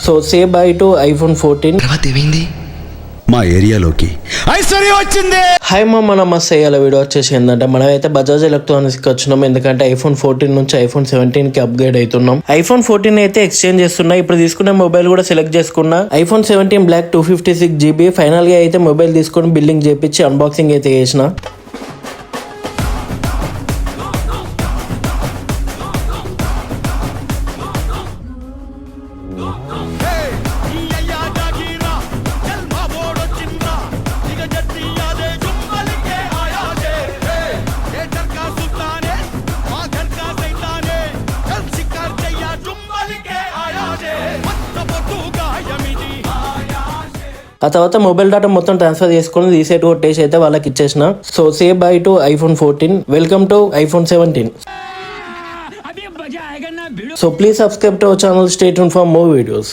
So say by to iPhone 14. తర్వాత ఏమైంది? మా ఏరియాలోకి ఐశ్వర్య వచ్చింది. హాయ్ మన మస్త్ అయ్యాల వీడియో వచ్చేసి ఏంటంటే మనమైతే బజాజ్ ఎలక్ట్రానిక్స్ కి వచ్చినాం. ఎందుకంటే ఐఫోన్ 14 నుంచి ఐఫోన్ 17 కి అప్గ్రేడ్ అవుతున్నాం. ఐఫోన్ 14 అయితే ఎక్స్చేంజ్ చేస్తున్నా. ఇప్పుడు తీసుకున్న మొబైల్ కూడా సెలెక్ట్ చేసుకున్నా. IPhone 17 black 256GB. ఫైనల్ గా అయితే మొబైల్ తీసుకొని బిల్డింగ్ చేపించి అన్బాక్సింగ్ అయితే చేసిన. ఆ తర్వాత మొబైల్ డేటా మొత్తం ట్రాన్స్ఫర్ చేసుకుని రీసెట్ కొట్టేసి అయితే వాళ్ళకి ఇచ్చేసిన. So say by to iPhone 14. Welcome to iPhone 17. So please subscribe to our channel. Stay tuned for more videos.